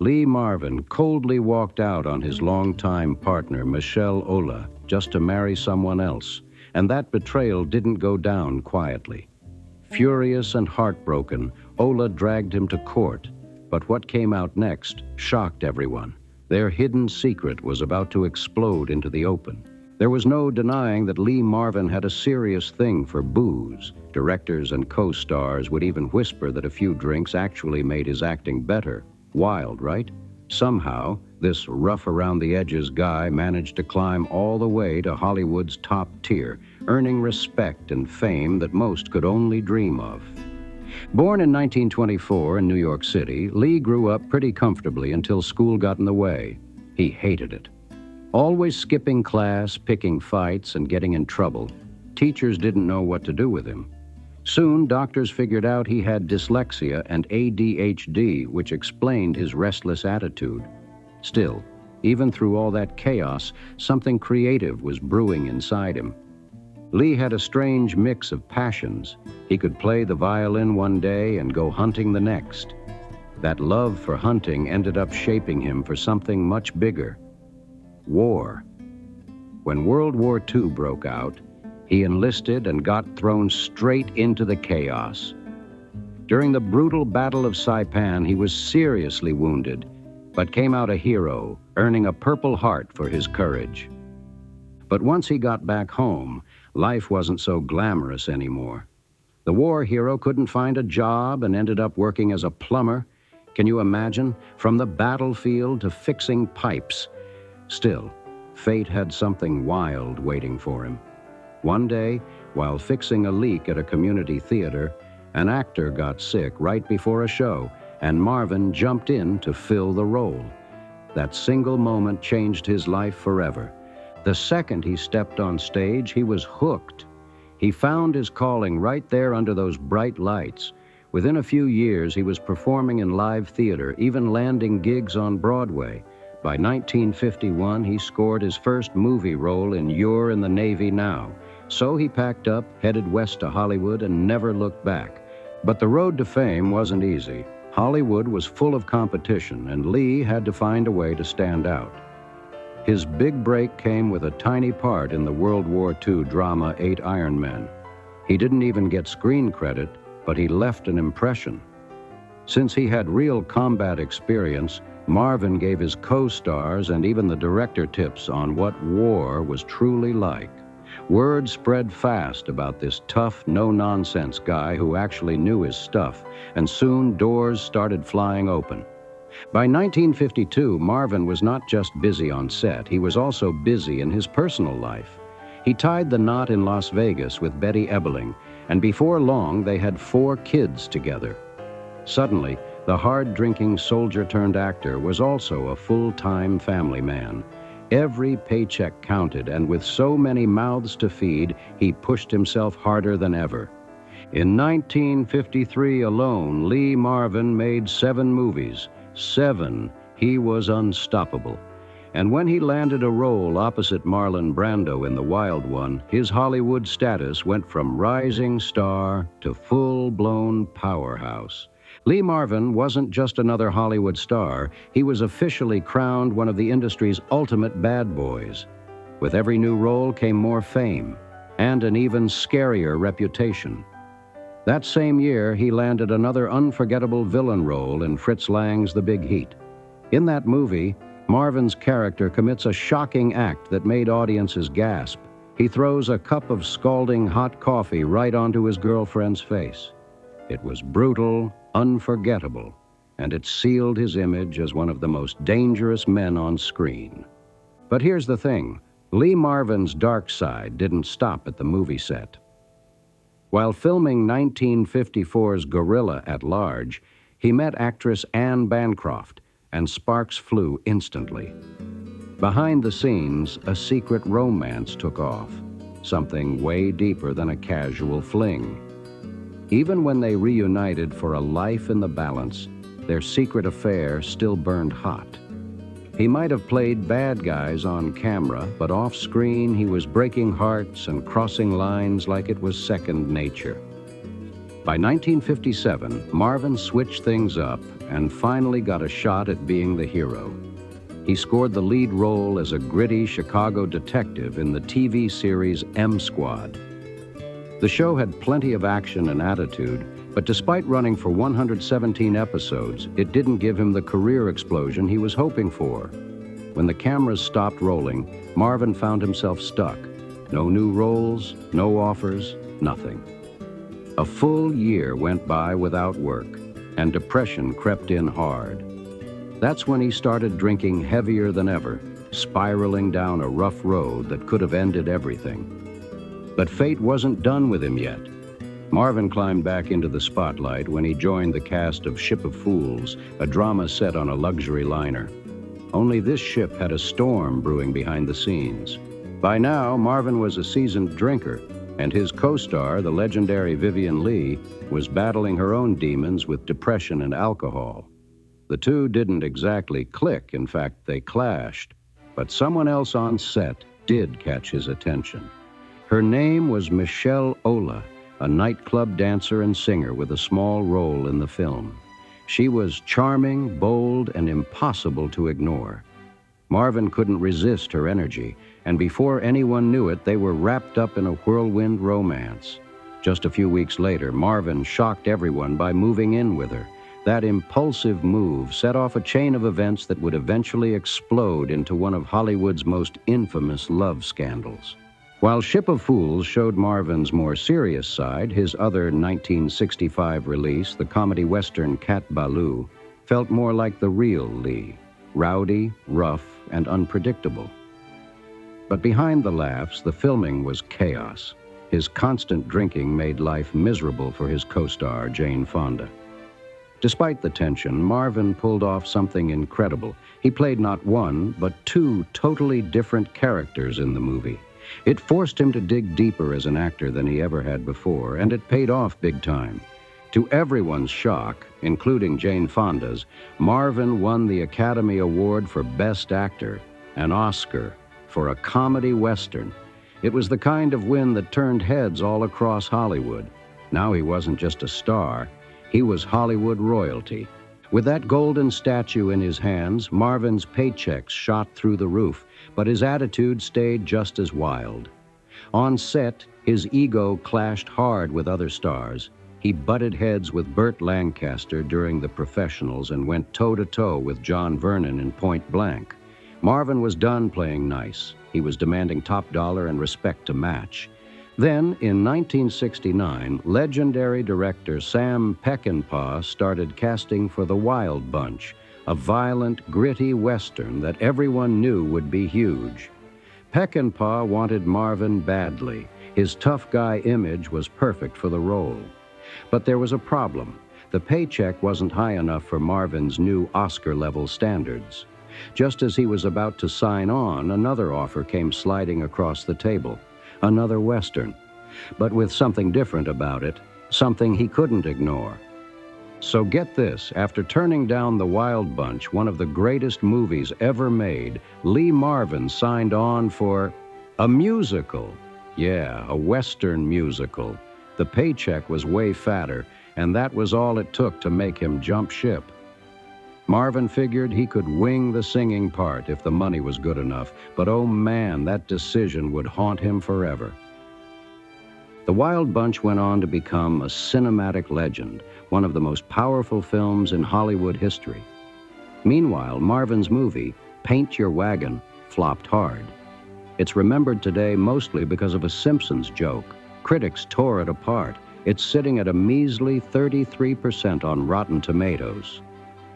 Lee Marvin coldly walked out on his longtime partner, Michelle Ola, just to marry someone else, and that betrayal didn't go down quietly. Furious and heartbroken, Ola dragged him to court, but what came out next shocked everyone. Their hidden secret was about to explode into the open. There was no denying that Lee Marvin had a serious thing for booze. Directors and co-stars would even whisper that a few drinks actually made his acting better. Wild, right? Somehow, this rough-around-the-edges guy managed to climb all the way to Hollywood's top tier, earning respect and fame that most could only dream of. Born in 1924 in New York City, Lee grew up pretty comfortably until school got in the way. He hated it. Always skipping class, picking fights, and getting in trouble. Teachers didn't know what to do with him. Soon, doctors figured out he had dyslexia and ADHD, which explained his restless attitude. Still, even through all that chaos, something creative was brewing inside him. Lee had a strange mix of passions. He could play the violin one day and go hunting the next. That love for hunting ended up shaping him for something much bigger: war. When World War II broke out, he enlisted and got thrown straight into the chaos. During the brutal Battle of Saipan, he was seriously wounded, but came out a hero, earning a Purple Heart for his courage. But once he got back home, life wasn't so glamorous anymore. The war hero couldn't find a job and ended up working as a plumber. Can you imagine? From the battlefield to fixing pipes. Still, fate had something wild waiting for him. One day, while fixing a leak at a community theater, an actor got sick right before a show, and Marvin jumped in to fill the role. That single moment changed his life forever. The second he stepped on stage, he was hooked. He found his calling right there under those bright lights. Within a few years, he was performing in live theater, even landing gigs on Broadway. By 1951, he scored his first movie role in You're in the Navy Now. So he packed up, headed west to Hollywood, and never looked back. But the road to fame wasn't easy. Hollywood was full of competition, and Lee had to find a way to stand out. His big break came with a tiny part in the World War II drama 8 Iron Men. He didn't even get screen credit, but he left an impression. Since he had real combat experience, Marvin gave his co-stars and even the director tips on what war was truly like. Word spread fast about this tough, no-nonsense guy who actually knew his stuff, and soon doors started flying open. By 1952, Marvin was not just busy on set, he was also busy in his personal life. He tied the knot in Las Vegas with Betty Ebeling, and before long they had 4 kids together. Suddenly, the hard-drinking soldier-turned-actor was also a full-time family man. Every paycheck counted, and with so many mouths to feed, he pushed himself harder than ever. In 1953 alone, Lee Marvin made 7 movies. 7. He was unstoppable. And when he landed a role opposite Marlon Brando in The Wild One, his Hollywood status went from rising star to full-blown powerhouse. Lee Marvin wasn't just another Hollywood star. He was officially crowned one of the industry's ultimate bad boys. With every new role came more fame and an even scarier reputation. That same year, he landed another unforgettable villain role in Fritz Lang's The Big Heat. In that movie, Marvin's character commits a shocking act that made audiences gasp. He throws a cup of scalding hot coffee right onto his girlfriend's face. It was brutal, unforgettable, and it sealed his image as one of the most dangerous men on screen. But here's the thing, Lee Marvin's dark side didn't stop at the movie set. While filming 1954's Gorilla at Large, he met actress Anne Bancroft, and sparks flew instantly. Behind the scenes, a secret romance took off, something way deeper than a casual fling. Even when they reunited for a life in the balance, their secret affair still burned hot. He might have played bad guys on camera, but off-screen he was breaking hearts and crossing lines like it was second nature. By 1957, Marvin switched things up and finally got a shot at being the hero. He scored the lead role as a gritty Chicago detective in the TV series M Squad. The show had plenty of action and attitude, but despite running for 117 episodes, it didn't give him the career explosion he was hoping for. When the cameras stopped rolling, Marvin found himself stuck. No new roles, no offers, nothing. A full year went by without work, and depression crept in hard. That's when he started drinking heavier than ever, spiraling down a rough road that could have ended everything. But fate wasn't done with him yet. Marvin climbed back into the spotlight when he joined the cast of Ship of Fools, a drama set on a luxury liner. Only this ship had a storm brewing behind the scenes. By now, Marvin was a seasoned drinker, and his co-star, the legendary Vivien Leigh, was battling her own demons with depression and alcohol. The two didn't exactly click, in fact, they clashed. But someone else on set did catch his attention. Her name was Michelle Ola, a nightclub dancer and singer with a small role in the film. She was charming, bold, and impossible to ignore. Marvin couldn't resist her energy, and before anyone knew it, they were wrapped up in a whirlwind romance. Just a few weeks later, Marvin shocked everyone by moving in with her. That impulsive move set off a chain of events that would eventually explode into one of Hollywood's most infamous love scandals. While Ship of Fools showed Marvin's more serious side, his other 1965 release, the comedy western Cat Ballou, felt more like the real Lee, rowdy, rough, and unpredictable. But behind the laughs, the filming was chaos. His constant drinking made life miserable for his co-star, Jane Fonda. Despite the tension, Marvin pulled off something incredible. He played not one, but two totally different characters in the movie. It forced him to dig deeper as an actor than he ever had before, and it paid off big time. To everyone's shock, including Jane Fonda's, Marvin won the Academy Award for Best Actor, an Oscar, for a comedy western. It was the kind of win that turned heads all across Hollywood. Now he wasn't just a star, he was Hollywood royalty. With that golden statue in his hands, Marvin's paychecks shot through the roof, but his attitude stayed just as wild. On set, his ego clashed hard with other stars. He butted heads with Burt Lancaster during The Professionals and went toe-to-toe with John Vernon in Point Blank. Marvin was done playing nice. He was demanding top dollar and respect to match. Then, in 1969, legendary director Sam Peckinpah started casting for The Wild Bunch, a violent, gritty western that everyone knew would be huge. Peckinpah wanted Marvin badly. His tough guy image was perfect for the role. But there was a problem. The paycheck wasn't high enough for Marvin's new Oscar-level standards. Just as he was about to sign on, another offer came sliding across the table. Another western, but with something different about it, something he couldn't ignore. So get this, after turning down The Wild Bunch, one of the greatest movies ever made, Lee Marvin signed on for a musical. Yeah, a western musical. The paycheck was way fatter, and that was all it took to make him jump ship. Marvin figured he could wing the singing part if the money was good enough, but oh man, that decision would haunt him forever. The Wild Bunch went on to become a cinematic legend, one of the most powerful films in Hollywood history. Meanwhile, Marvin's movie, Paint Your Wagon, flopped hard. It's remembered today mostly because of a Simpsons joke. Critics tore it apart. It's sitting at a measly 33% on Rotten Tomatoes.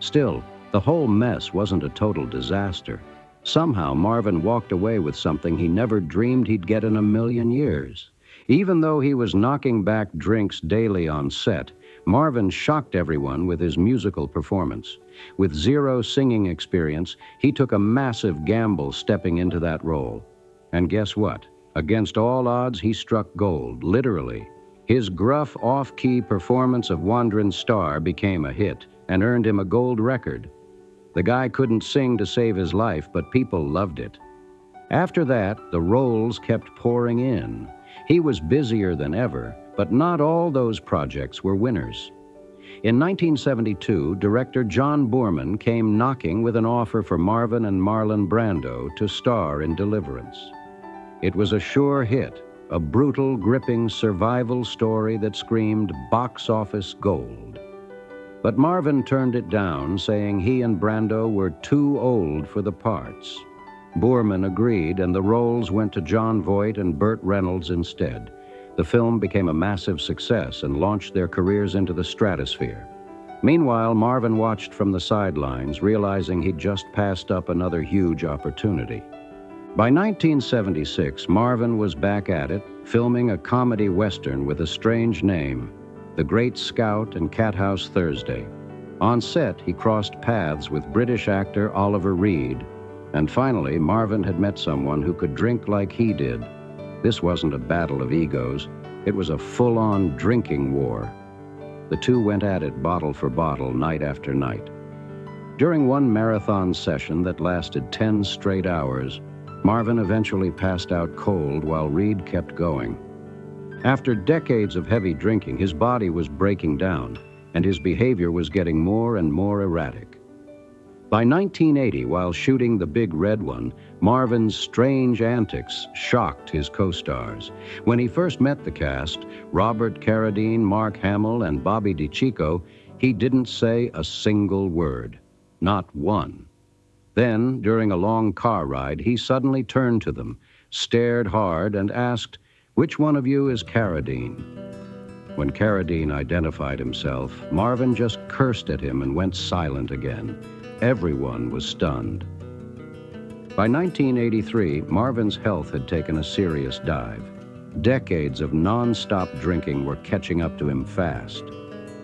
Still, the whole mess wasn't a total disaster. Somehow, Marvin walked away with something he never dreamed he'd get in a million years. Even though he was knocking back drinks daily on set, Marvin shocked everyone with his musical performance. With zero singing experience, he took a massive gamble stepping into that role. And guess what? Against all odds, he struck gold, literally. His gruff, off-key performance of Wand'rin' Star became a hit and earned him a gold record. The guy couldn't sing to save his life, but people loved it. After that, the roles kept pouring in. He was busier than ever, but not all those projects were winners. In 1972, director John Boorman came knocking with an offer for Marvin and Marlon Brando to star in Deliverance. It was a sure hit, a brutal, gripping survival story that screamed box office gold. But Marvin turned it down, saying he and Brando were too old for the parts. Boorman agreed, and the roles went to Jon Voight and Burt Reynolds instead. The film became a massive success and launched their careers into the stratosphere. Meanwhile, Marvin watched from the sidelines, realizing he'd just passed up another huge opportunity. By 1976, Marvin was back at it, filming a comedy western with a strange name, The Great Scout and Cathouse Thursday. On set, he crossed paths with British actor Oliver Reed, and finally, Marvin had met someone who could drink like he did. This wasn't a battle of egos. It was a full-on drinking war. The two went at it bottle for bottle, night after night. During one marathon session that lasted 10 straight hours, Marvin eventually passed out cold while Reed kept going. After decades of heavy drinking, his body was breaking down, and his behavior was getting more and more erratic. By 1980, while shooting The Big Red One, Marvin's strange antics shocked his co-stars. When he first met the cast, Robert Carradine, Mark Hamill, and Bobby DiCicco, he didn't say a single word, not one. Then, during a long car ride, he suddenly turned to them, stared hard, and asked, "Which one of you is Carradine?" When Carradine identified himself, Marvin just cursed at him and went silent again. Everyone was stunned. By 1983, Marvin's health had taken a serious dive. Decades of non-stop drinking were catching up to him fast.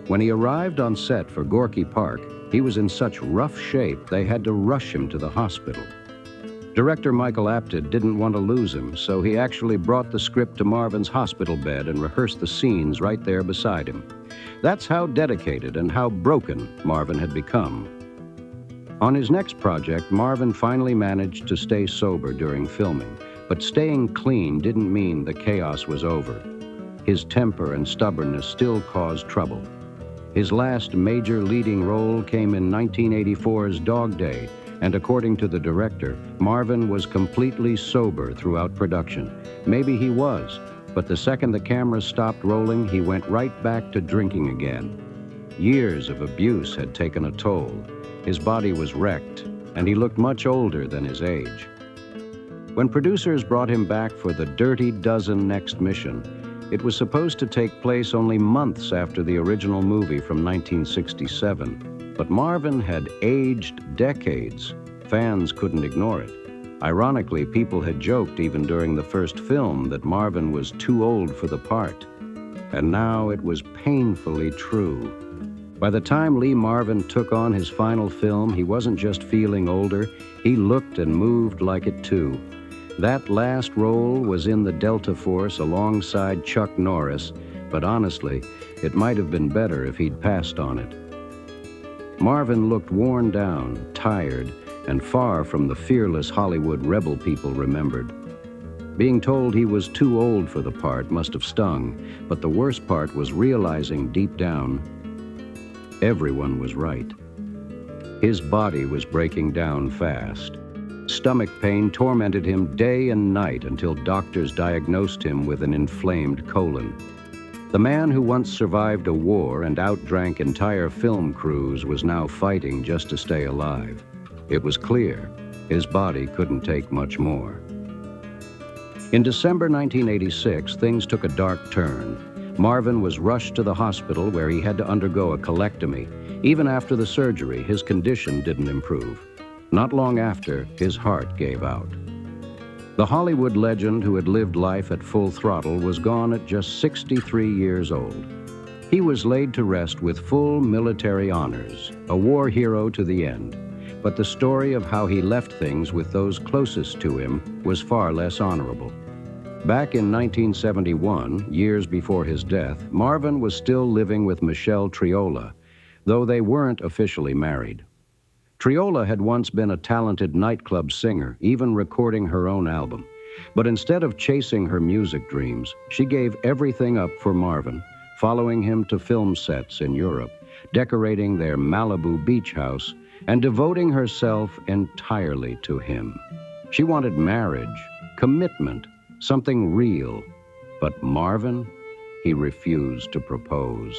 When he arrived on set for Gorky Park, he was in such rough shape they had to rush him to the hospital. Director Michael Apted didn't want to lose him, so he actually brought the script to Marvin's hospital bed and rehearsed the scenes right there beside him. That's how dedicated and how broken Marvin had become. On his next project, Marvin finally managed to stay sober during filming, but staying clean didn't mean the chaos was over. His temper and stubbornness still caused trouble. His last major leading role came in 1984's Dog Day, and according to the director, Marvin was completely sober throughout production. Maybe he was, but the second the camera stopped rolling, he went right back to drinking again. Years of abuse had taken a toll. His body was wrecked, and he looked much older than his age. When producers brought him back for the Dirty Dozen next mission, it was supposed to take place only months after the original movie from 1967. But Marvin had aged decades. Fans couldn't ignore it. Ironically, people had joked even during the first film that Marvin was too old for the part. And now it was painfully true. By the time Lee Marvin took on his final film, he wasn't just feeling older, he looked and moved like it too. That last role was in the Delta Force alongside Chuck Norris, but honestly, it might have been better if he'd passed on it. Marvin looked worn down, tired, and far from the fearless Hollywood rebel people remembered. Being told he was too old for the part must have stung, but the worst part was realizing deep down, everyone was right. His body was breaking down fast. Stomach pain tormented him day and night until doctors diagnosed him with an inflamed colon. The man who once survived a war and outdrank entire film crews was now fighting just to stay alive. It was clear his body couldn't take much more. In December 1986, things took a dark turn. Marvin was rushed to the hospital where he had to undergo a colectomy. Even after the surgery, his condition didn't improve. Not long after, his heart gave out. The Hollywood legend who had lived life at full throttle was gone at just 63 years old. He was laid to rest with full military honors, a war hero to the end. But the story of how he left things with those closest to him was far less honorable. Back in 1971, years before his death, Marvin was still living with Michelle Triola, though they weren't officially married. Triola had once been a talented nightclub singer, even recording her own album. But instead of chasing her music dreams, she gave everything up for Marvin, following him to film sets in Europe, decorating their Malibu beach house and devoting herself entirely to him. She wanted marriage, commitment, something real. But Marvin, he refused to propose.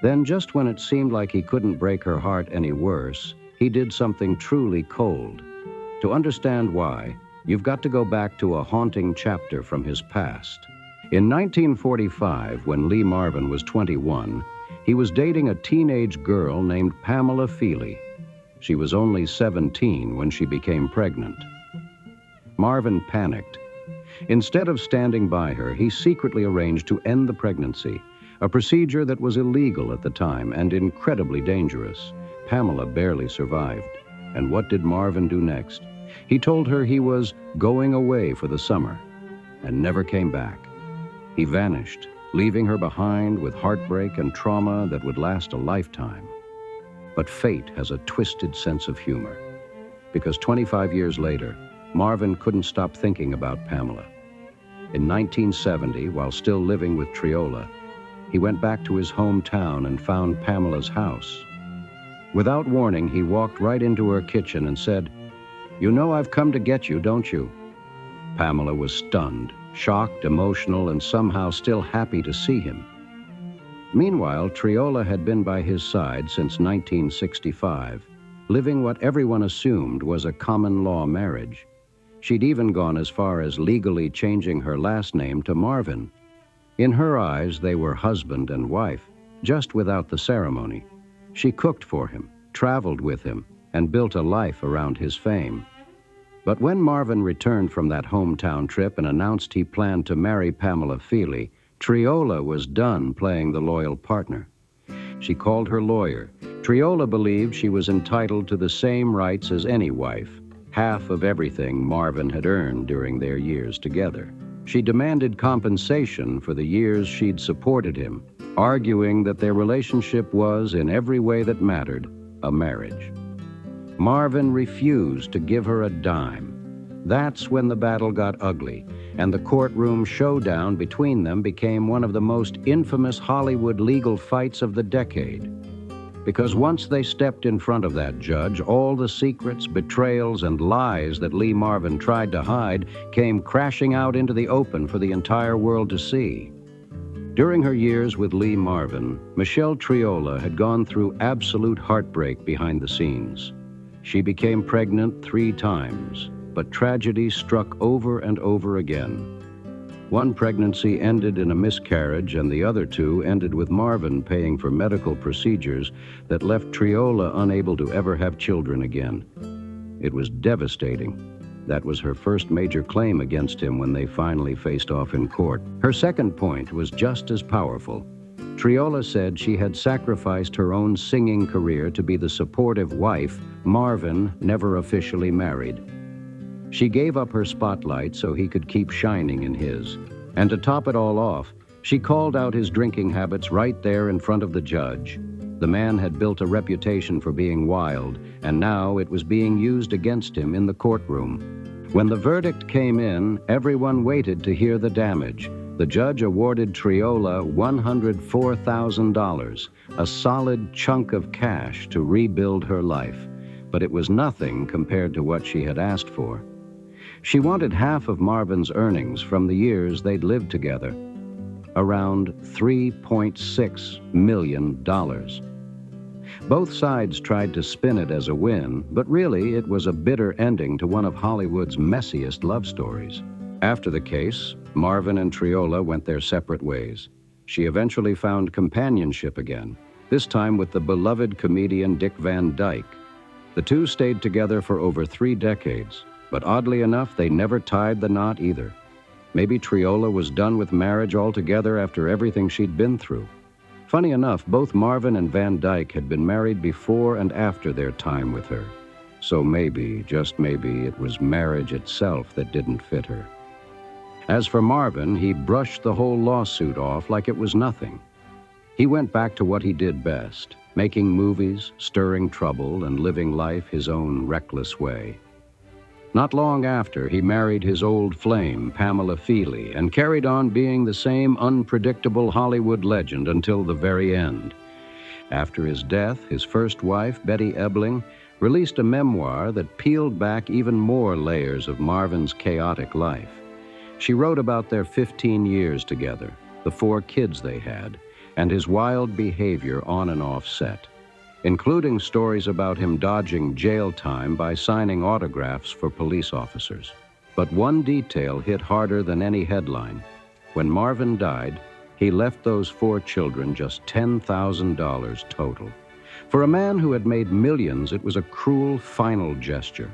Then, just when it seemed like he couldn't break her heart any worse, he did something truly cold. To understand why, you've got to go back to a haunting chapter from his past. In 1945, when Lee Marvin was 21, he was dating a teenage girl named Pamela Feely. She was only 17 when she became pregnant. Marvin panicked. Instead of standing by her, he secretly arranged to end the pregnancy, a procedure that was illegal at the time and incredibly dangerous. Pamela barely survived. And what did Marvin do next? He told her he was going away for the summer and never came back. He vanished, leaving her behind with heartbreak and trauma that would last a lifetime. But fate has a twisted sense of humor, because 25 years later, Marvin couldn't stop thinking about Pamela. In 1970, while still living with Triola, he went back to his hometown and found Pamela's house. Without warning, he walked right into her kitchen and said, "You know I've come to get you, don't you?" Pamela was stunned, shocked, emotional, and somehow still happy to see him. Meanwhile, Triola had been by his side since 1965, living what everyone assumed was a common-law marriage. She'd even gone as far as legally changing her last name to Marvin. In her eyes, they were husband and wife, just without the ceremony. She cooked for him, traveled with him, and built a life around his fame. But when Marvin returned from that hometown trip and announced he planned to marry Pamela Feely, Triola was done playing the loyal partner. She called her lawyer. Triola believed she was entitled to the same rights as any wife, half of everything Marvin had earned during their years together. She demanded compensation for the years she'd supported him, arguing that their relationship was, in every way that mattered, a marriage. Marvin refused to give her a dime. That's when the battle got ugly, and the courtroom showdown between them became one of the most infamous Hollywood legal fights of the decade. Because once they stepped in front of that judge, all the secrets, betrayals, and lies that Lee Marvin tried to hide came crashing out into the open for the entire world to see. During her years with Lee Marvin, Michelle Triola had gone through absolute heartbreak behind the scenes. She became pregnant 3 times, but tragedy struck over and over again. One pregnancy ended in a miscarriage, and the other 2 ended with Marvin paying for medical procedures that left Triola unable to ever have children again. It was devastating. That was her first major claim against him when they finally faced off in court. Her second point was just as powerful. Triola said she had sacrificed her own singing career to be the supportive wife Marvin never officially married. She gave up her spotlight so he could keep shining in his. And to top it all off, she called out his drinking habits right there in front of the judge. The man had built a reputation for being wild, and now it was being used against him in the courtroom. When the verdict came in, everyone waited to hear the damage. The judge awarded Triola $104,000, a solid chunk of cash to rebuild her life. But it was nothing compared to what she had asked for. She wanted half of Marvin's earnings from the years they'd lived together, around $3.6 million. Both sides tried to spin it as a win, but really it was a bitter ending to one of Hollywood's messiest love stories. After the case, Marvin and Triola went their separate ways. She eventually found companionship again, this time with the beloved comedian Dick Van Dyke. The 2 stayed together for over 3 decades. But oddly enough, they never tied the knot either. Maybe Triola was done with marriage altogether after everything she'd been through. Funny enough, both Marvin and Van Dyke had been married before and after their time with her. So maybe, just maybe, it was marriage itself that didn't fit her. As for Marvin, he brushed the whole lawsuit off like it was nothing. He went back to what he did best, making movies, stirring trouble, and living life his own reckless way. Not long after, he married his old flame, Pamela Feely, and carried on being the same unpredictable Hollywood legend until the very end. After his death, his first wife, Betty Ebling, released a memoir that peeled back even more layers of Marvin's chaotic life. She wrote about their 15 years together, the 4 kids they had, and his wild behavior on and off set, including stories about him dodging jail time by signing autographs for police officers. But one detail hit harder than any headline. When Marvin died, he left those 4 children just $10,000 total. For a man who had made millions, it was a cruel final gesture.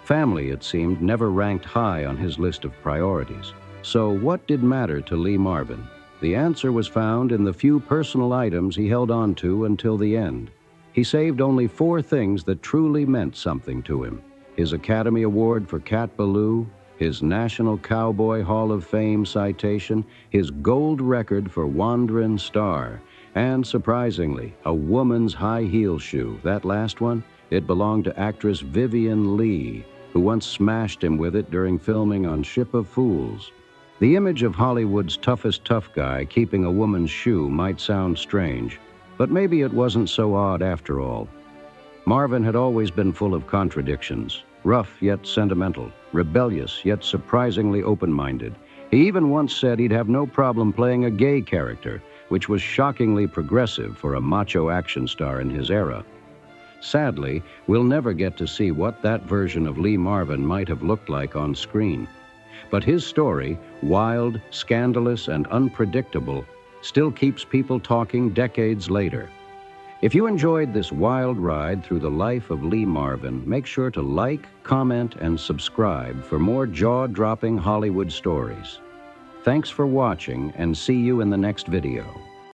Family, it seemed, never ranked high on his list of priorities. So what did matter to Lee Marvin? The answer was found in the few personal items he held on to until the end. He saved only 4 things that truly meant something to him: his Academy Award for Cat Ballou, his National Cowboy Hall of Fame citation, his gold record for Wand'rin' Star, and, surprisingly, a woman's high heel shoe. That last one, it belonged to actress Vivien Leigh, who once smashed him with it during filming on Ship of Fools. The image of Hollywood's toughest tough guy keeping a woman's shoe might sound strange, but maybe it wasn't so odd after all. Marvin had always been full of contradictions, rough yet sentimental, rebellious yet surprisingly open-minded. He even once said he'd have no problem playing a gay character, which was shockingly progressive for a macho action star in his era. Sadly, we'll never get to see what that version of Lee Marvin might have looked like on screen. But his story, wild, scandalous, and unpredictable, still keeps people talking decades later. If you enjoyed this wild ride through the life of Lee Marvin, make sure to like, comment, and subscribe for more jaw-dropping Hollywood stories. Thanks for watching, and see you in the next video.